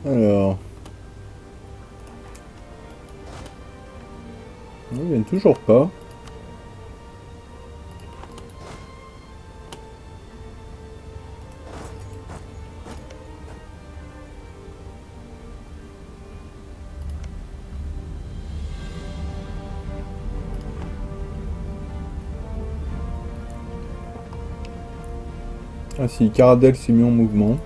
Alors... Ils viennent toujours pas. Ah si, Caradel s'est mis en mouvement.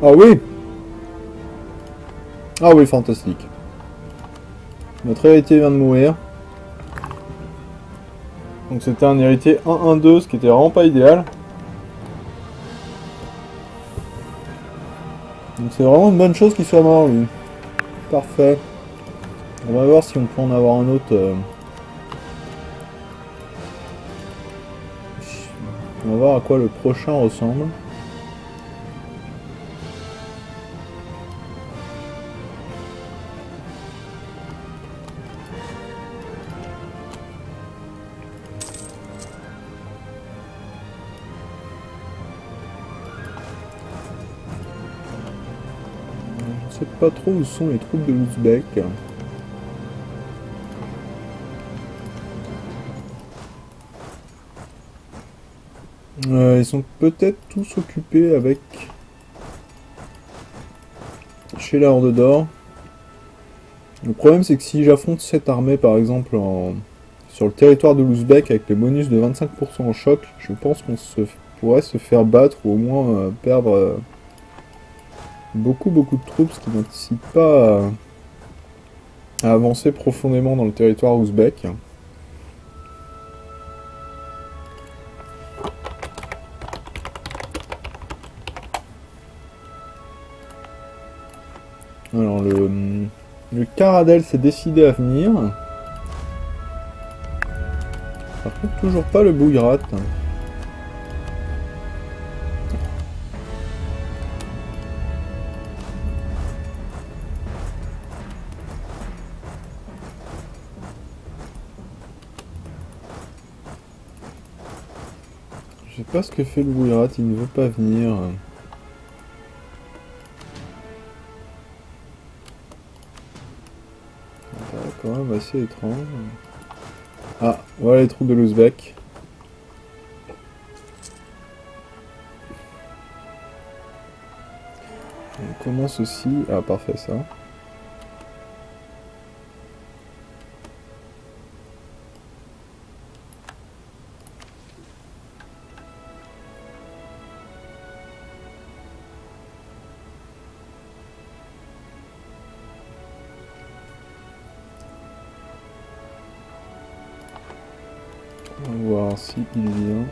Ah oui! Ah oui, fantastique. Notre héritier vient de mourir. Donc c'était un héritier 1-1-2, ce qui était vraiment pas idéal. Donc c'est vraiment une bonne chose qu'il soit mort, lui. Parfait. On va voir si on peut en avoir un autre. On va voir à quoi le prochain ressemble. Je sais pas trop où sont les troupes de l'Ouzbek. Ils sont peut-être tous occupés avec... chez la Horde d'Or. Le problème c'est que si j'affronte cette armée par exemple sur le territoire de l'Ouzbek avec les bonus de 25% en choc, je pense qu'on pourrait se faire battre ou au moins perdre beaucoup de troupes, ce qui n'incite pas à avancer profondément dans le territoire ouzbek. Alors le Caradel s'est décidé à venir. Par contre toujours pas le Bouillrat. Je sais pas ce que fait le Bouillrat, il ne veut pas venir. C'est quand même assez étrange. Ah, voilà les troupes de l'Ouzbek. On commence aussi... Ah, parfait ça. On va voir si il vient.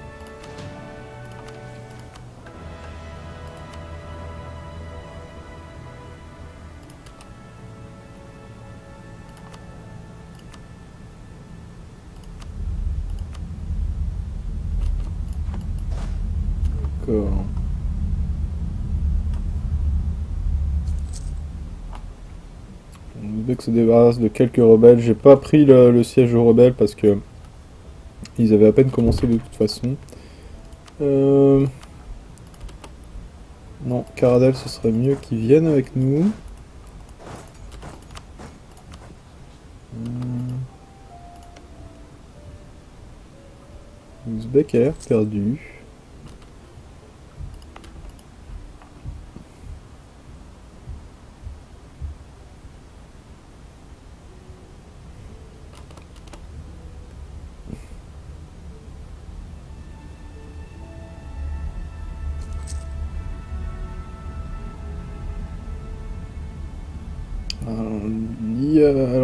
D'accord. L'Ouzbek se débarrasse de quelques rebelles. J'ai pas pris le siège aux rebelles parce que ils avaient à peine commencé de toute façon. Non, Caradel, ce serait mieux qu'ils viennent avec nous. L'Ouzbek a l'air perdu.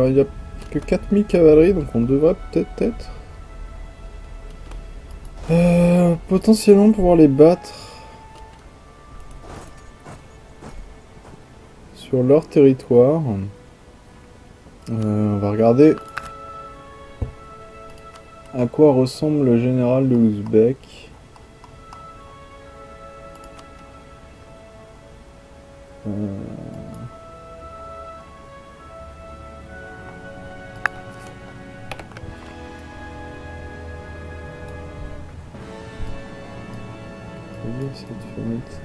Il n'y a que 4000 cavaleries, donc on devrait peut-être potentiellement pouvoir les battre sur leur territoire. On va regarder à quoi ressemble le général de l'Ouzbek. Cette fenêtre,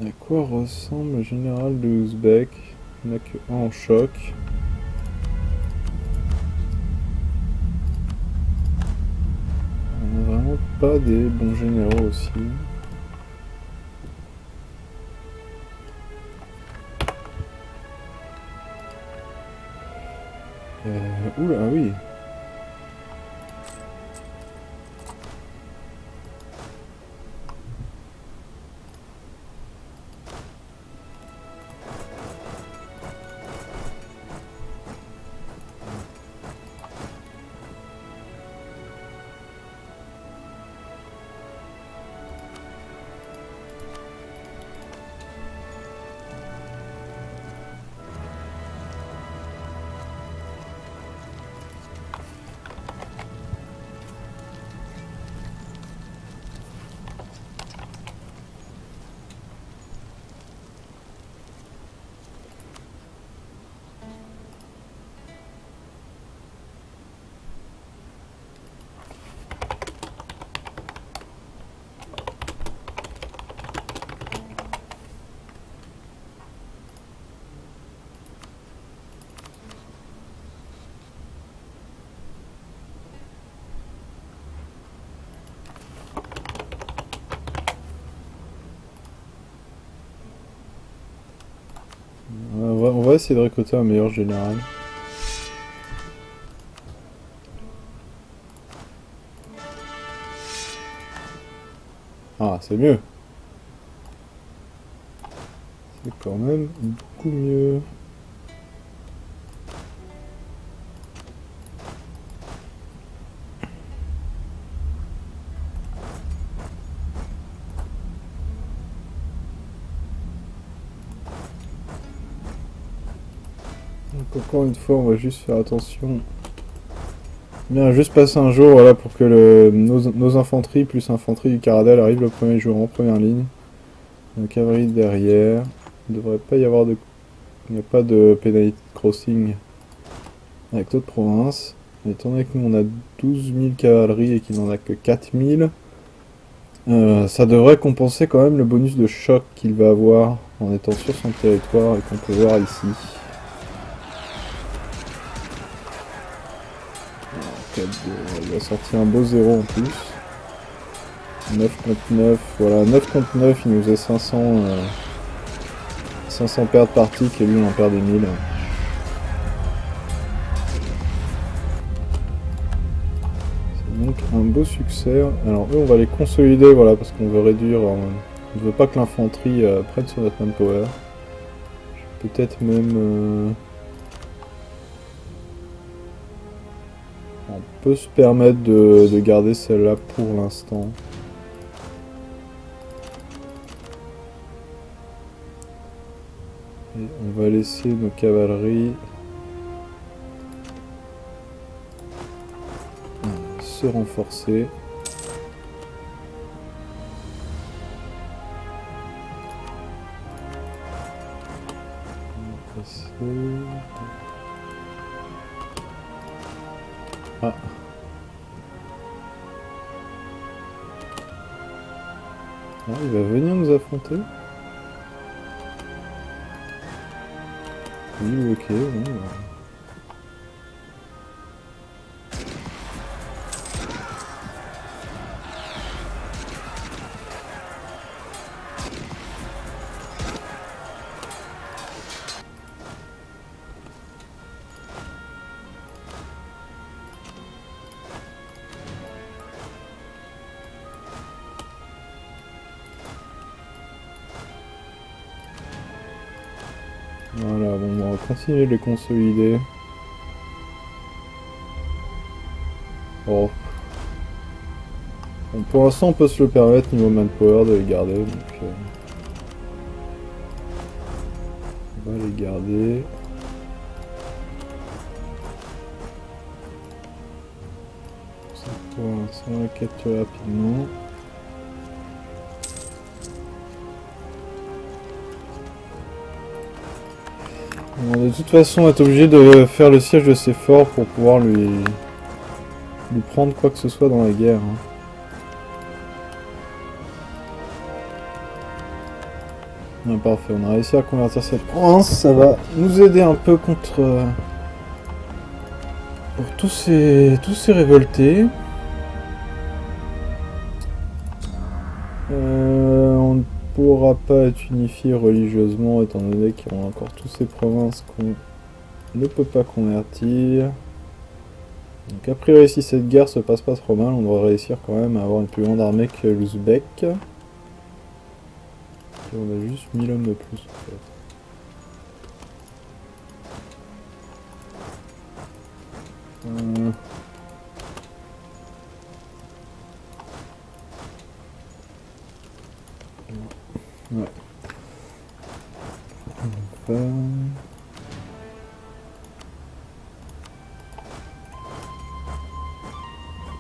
à quoi ressemble le général de l'Ouzbek? Il n'y en a que un en choc. On n'a vraiment pas des bons généraux aussi. Oula, ah oui. On va essayer de recruter un meilleur général. Ah, c'est mieux. C'est quand même beaucoup mieux. Donc encore une fois, on va juste faire attention. Bien, juste passer un jour, voilà, pour que nos infanteries plus infanterie du Caradel arrivent le premier jour en première ligne. La cavalerie derrière. Il ne devrait pas y avoir de... Il n'y a pas de penalty crossing avec d'autres provinces. Étant donné que nous on a 12 000 cavaleries et qu'il n'en a que 4000, ça devrait compenser quand même le bonus de choc qu'il va avoir en étant sur son territoire et qu'on peut voir ici. Il a sorti un beau 0 en plus. 9 contre 9, voilà, 9 contre 9, il nous faisait 500 pertes par tic et lui on en perd des 1000. C'est donc un beau succès. Alors eux on va les consolider, voilà, parce qu'on veut réduire, on ne veut pas que l'infanterie prenne sur notre manpower. Peut-être même... on peut se permettre de garder celle-là pour l'instant. Et on va laisser nos cavaleries se renforcer. Ah. Ah, il va venir nous affronter. Oui, ok, bon. Voilà, bon, on va continuer de les consolider. Bon. Bon, pour l'instant, on peut se le permettre niveau manpower de les garder. Donc, on va les garder. Ça, on va capturer rapidement. Bon, de toute façon, on est obligé de faire le siège de ces forts pour pouvoir lui prendre quoi que ce soit dans la guerre. Hein. Ah, parfait, on a réussi à convertir cette province, ça va nous aider un peu contre... pour tous ces révoltés. On ne pourra pas être unifié religieusement étant donné qu'il y a encore toutes ces provinces qu'on ne peut pas convertir. Donc a priori si cette guerre se passe pas trop mal, on devrait réussir quand même à avoir une plus grande armée que l'Ouzbek. On a juste 1000 hommes de plus en fait. Ouais.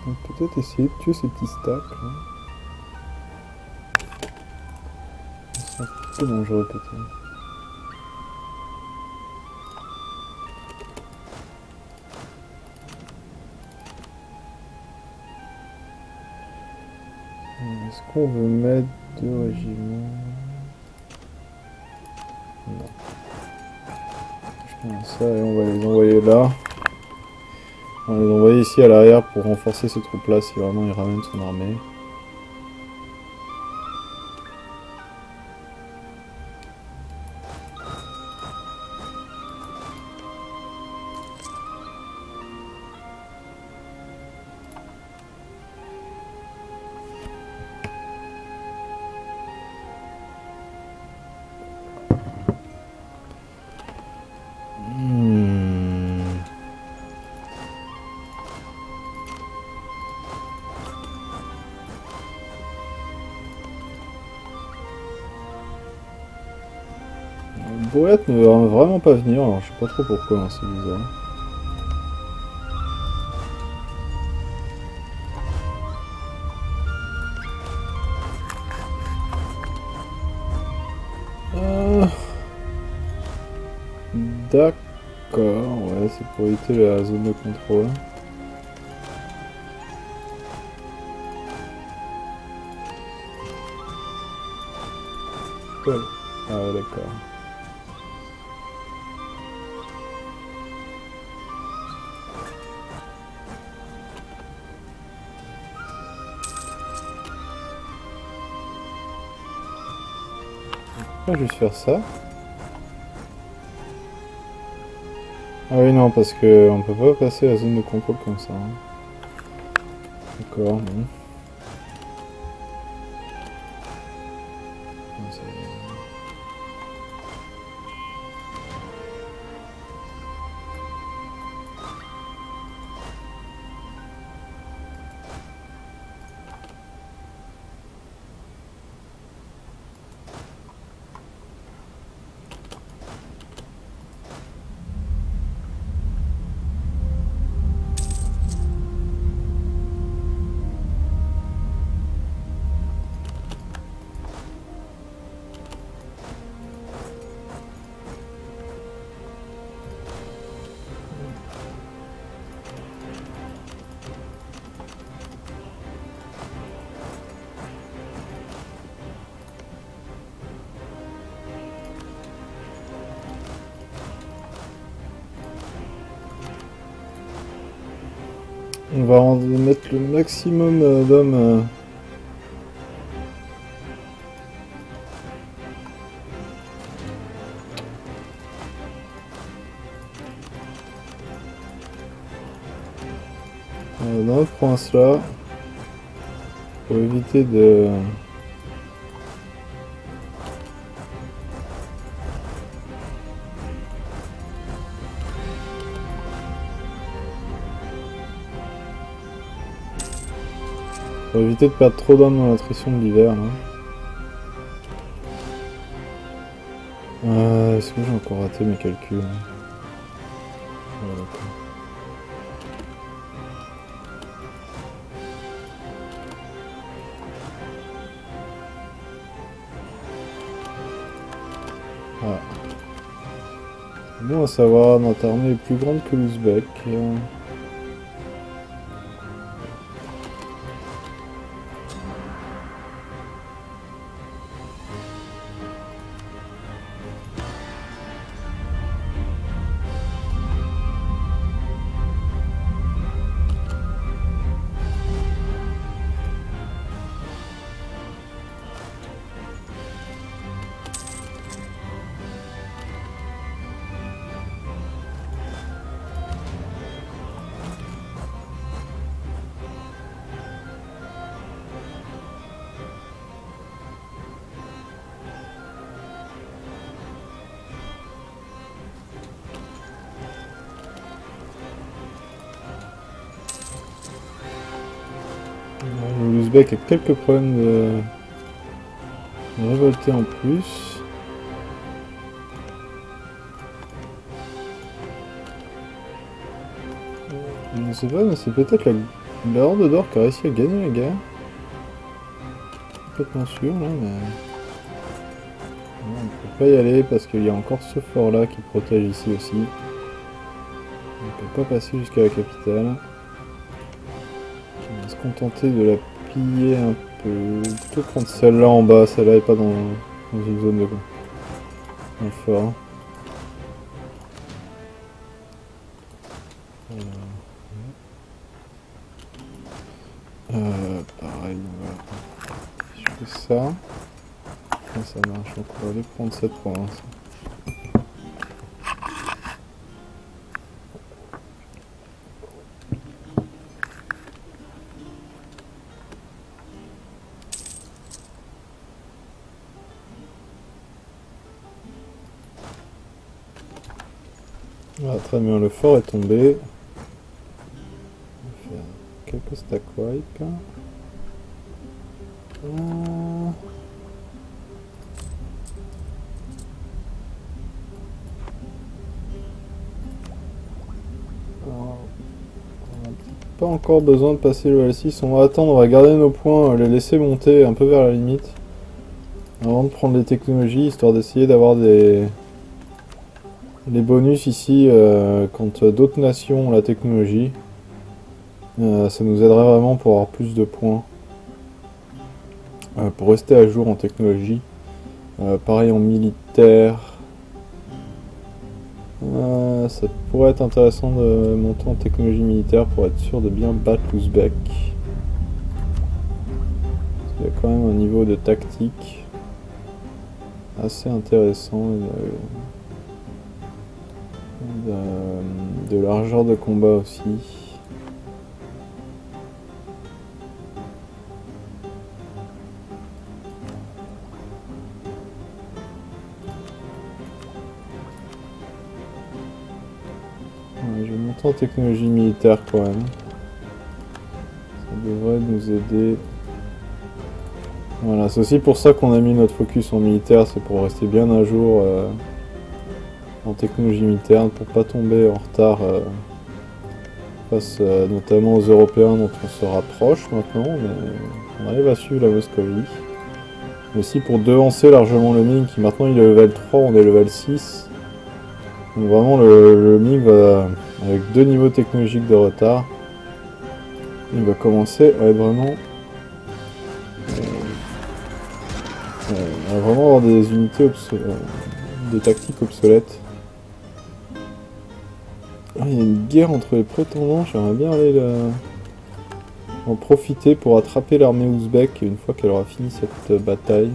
On peut peut-être essayer de tuer ces petits stacks là. C'est un peu dangereux peut-être. Est-ce qu'on veut mettre 2 régiments? Non. Je pense ça et on va les envoyer là. On va les envoyer ici à l'arrière pour renforcer ces troupes là si vraiment il ramène son armée. Bourriat ne veut vraiment pas venir, alors je sais pas trop pourquoi, hein, c'est bizarre. D'accord, ouais, c'est pour éviter la zone de contrôle. Ouais. Ah ouais, d'accord. On va juste faire ça. Ah oui, non, parce que on peut pas passer la zone de contrôle comme ça. Hein. D'accord, bon. On va en mettre le maximum d'hommes. Dans notre province là. Pour éviter de... Pour éviter de perdre trop d'hommes dans l'attrition de l'hiver. Est-ce que j'ai encore raté mes calculs? Ah. Bon à savoir, notre armée est plus grande que l'Ouzbek. L'Ouzbek a quelques problèmes de révolter en plus. Je ne sais pas, mais c'est peut-être la Horde d'Or qui a réussi à gagner la guerre. Complètement sûr là, mais... Non, on peut pas y aller parce qu'il y a encore ce fort là qui protège ici aussi. On peut pas passer jusqu'à la capitale. On va se contenter de la piller un peu. Plutôt prendre celle-là en bas, celle-là est pas dans une zone de confort. Pareil, on va... Je fais ça. Ça marche, donc on va aller prendre cette province. Ah, très bien, le fort est tombé. On va faire quelques stack wipe. Pas encore besoin de passer le L6, on va attendre, on va garder nos points, les laisser monter un peu vers la limite avant de prendre les technologies, histoire d'essayer d'avoir des bonus ici quand d'autres nations ont la technologie. Ça nous aiderait vraiment pour avoir plus de points, pour rester à jour en technologie. Pareil en militaire. Ça pourrait être intéressant de monter en technologie militaire pour être sûr de bien battre l'Ouzbek. Il y a quand même un niveau de tactique assez intéressant, de largeur de combat aussi. Je vais monter en technologie militaire quand même. Ça devrait nous aider. Voilà, c'est aussi pour ça qu'on a mis notre focus en militaire, c'est pour rester bien à jour en technologie militaire, pour pas tomber en retard face notamment aux Européens dont on se rapproche maintenant, mais on arrive à suivre la Moscovie. Mais aussi pour devancer largement le Ming qui maintenant il est level 3, on est level 6. Donc vraiment le Ming va, avec 2 niveaux technologiques de retard, il va commencer à être vraiment... on va vraiment avoir des unités des tactiques obsolètes. Ah, il y a une guerre entre les prétendants, j'aimerais bien aller en profiter pour attraper l'armée ouzbek une fois qu'elle aura fini cette bataille.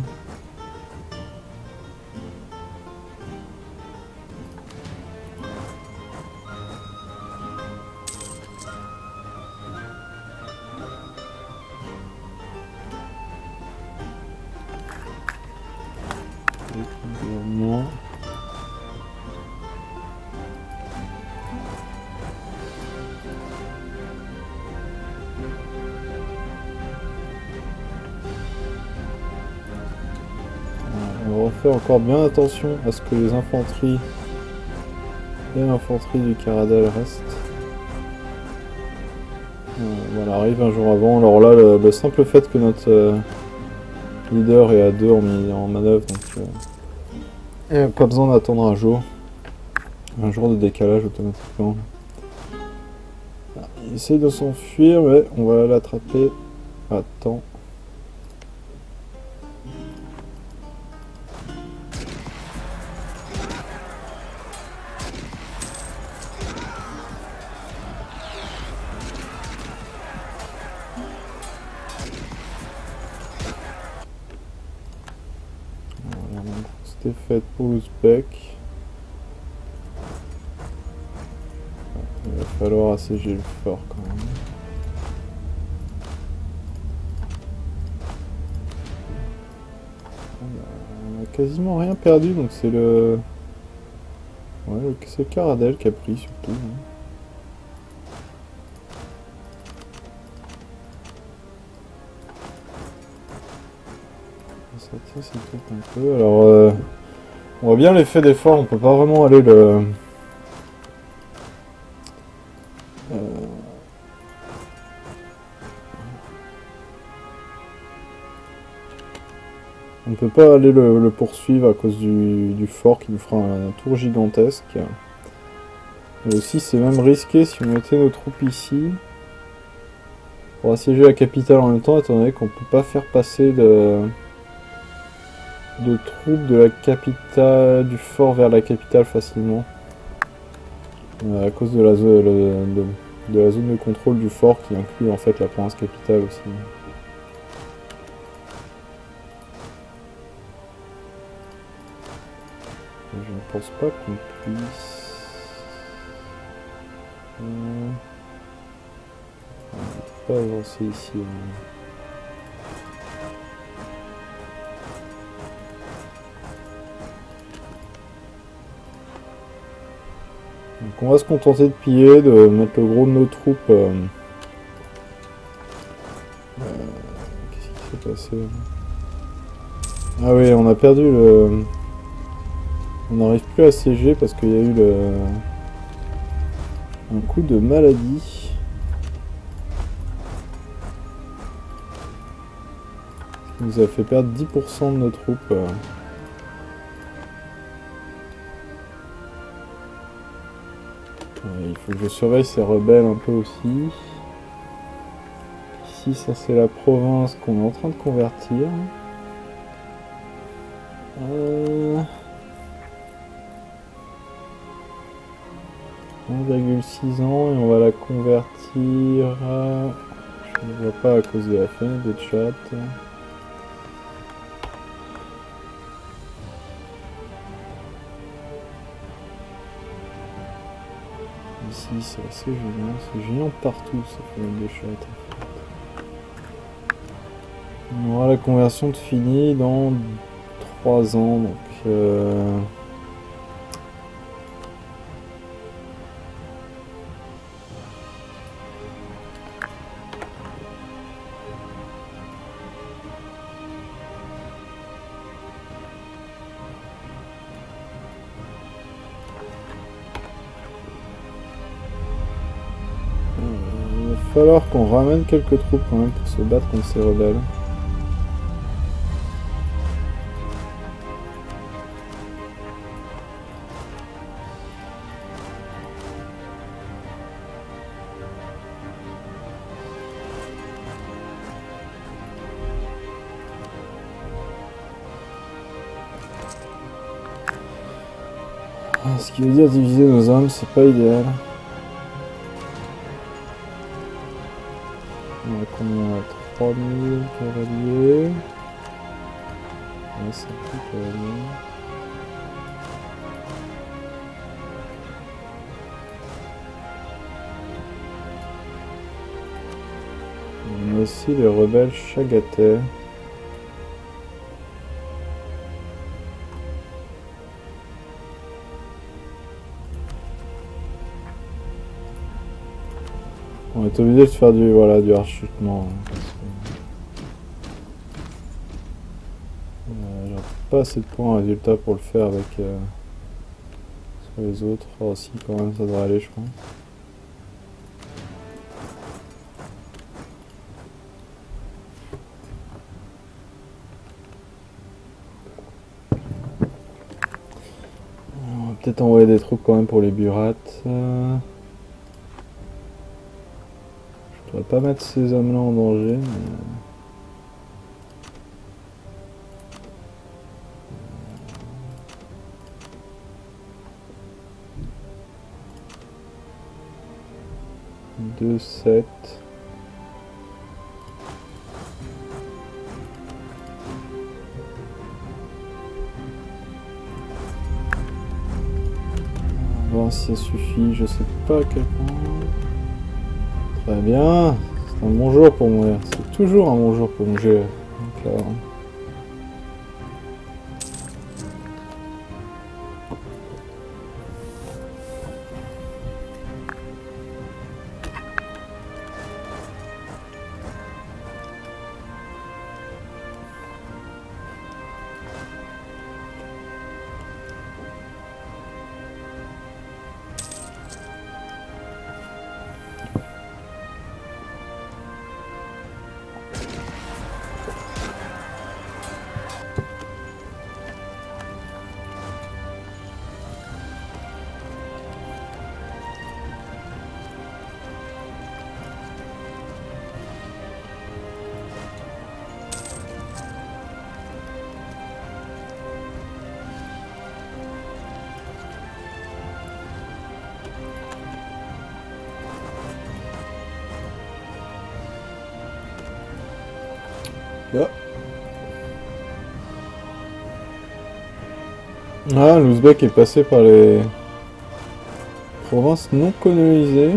faudra faire encore bien attention à ce que les infanteries et l'infanterie du Caradel restent. Voilà, arrive un jour avant. Alors là, le simple fait que notre leader est à 2 en manœuvre, donc pas besoin d'attendre un jour de décalage automatiquement. Il essaye de s'enfuir, mais on va l'attraper à temps. C'était fait pour l'Ouzbek. Il va falloir assiéger le fort quand même. On a quasiment rien perdu, donc c'est le... Ouais, c'est le Caradel qui a pris surtout. Ça tient, c'est tout un peu. Alors, on voit bien l'effet d'effort, on peut pas vraiment aller le... On ne peut pas aller le poursuivre à cause du fort qui nous fera un tour gigantesque. Et aussi c'est même risqué si on mettait nos troupes ici pour assiéger la capitale en même temps, étant donné qu'on ne peut pas faire passer de troupes de la capitale du fort vers la capitale facilement. À cause de la zone de contrôle du fort qui inclut en fait la province capitale aussi. Je ne pense pas qu'on puisse... on ne peut pas avancer ici. Donc on va se contenter de piller, de mettre le gros de nos troupes. Qu'est-ce qui s'est passé? Ah oui, on a perdu le... On n'arrive plus à siéger parce qu'il y a eu un coup de maladie. Ce qui nous a fait perdre 10% de nos troupes. Il faut que je surveille ces rebelles un peu aussi. Ici, ça c'est la province qu'on est en train de convertir. 1,6 ans et on va la convertir à... Je ne vois pas à cause de la fenêtre de chat. Ici c'est assez génial, c'est géant partout ces fenêtres de chat. On aura la conversion de finie dans 3 ans, donc il va falloir qu'on ramène quelques troupes quand même pour se battre contre ces rebelles. Ce qui veut dire diviser nos hommes, c'est pas idéal. On a combien? 3000 cavaliers. Ouais, c'est plus cavaliers. On a aussi les rebelles Chagatais. On est obligé de faire du harchutement. pas assez de points résultat pour le faire avec sur les autres. Oh si, quand même, ça devrait aller, je pense. On va peut-être envoyer des troupes quand même pour les burates. Je pourrais pas mettre ces hommes-là en danger, mais... Deux, 7. On va voir si ça suffit, je sais pas à quel point. Très bien, c'est un bon jour pour mourir, c'est toujours un bon jour pour mourir. Donc là, là. Ah, l'Ouzbek est passé par les provinces non colonisées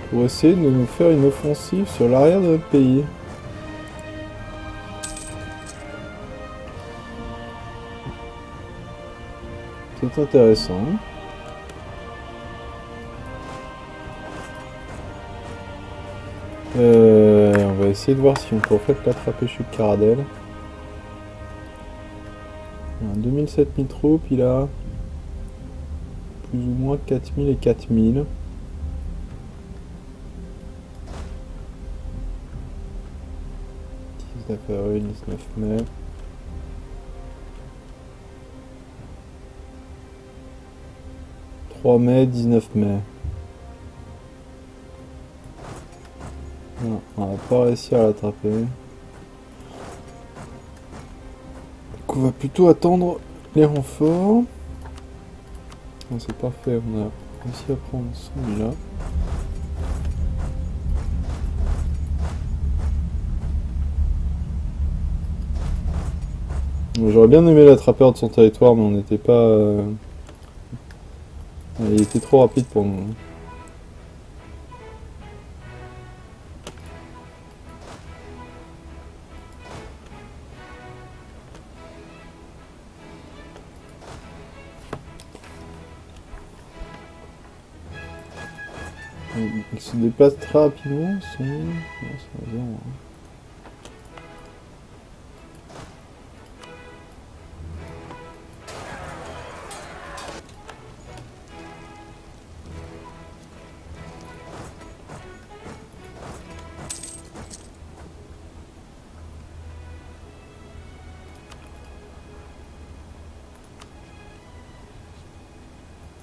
pour essayer de nous faire une offensive sur l'arrière de notre pays. C'est intéressant. On va essayer de voir si on peut en fait l'attraper chez Caradel. Il a 2007 troupes, il a plus ou moins 4000 et 4000. 19 avril, 19 mai. « 3 mai, 19 mai. Non, on va pas réussir à l'attraper. Donc on va plutôt attendre les renforts. Ah, c'est parfait, on a réussi à prendre celui-là. J'aurais bien aimé l'attraper de son territoire, mais on n'était pas... Il était trop rapide pour nous. Il se déplace très rapidement, son... Non, c'est raison, hein.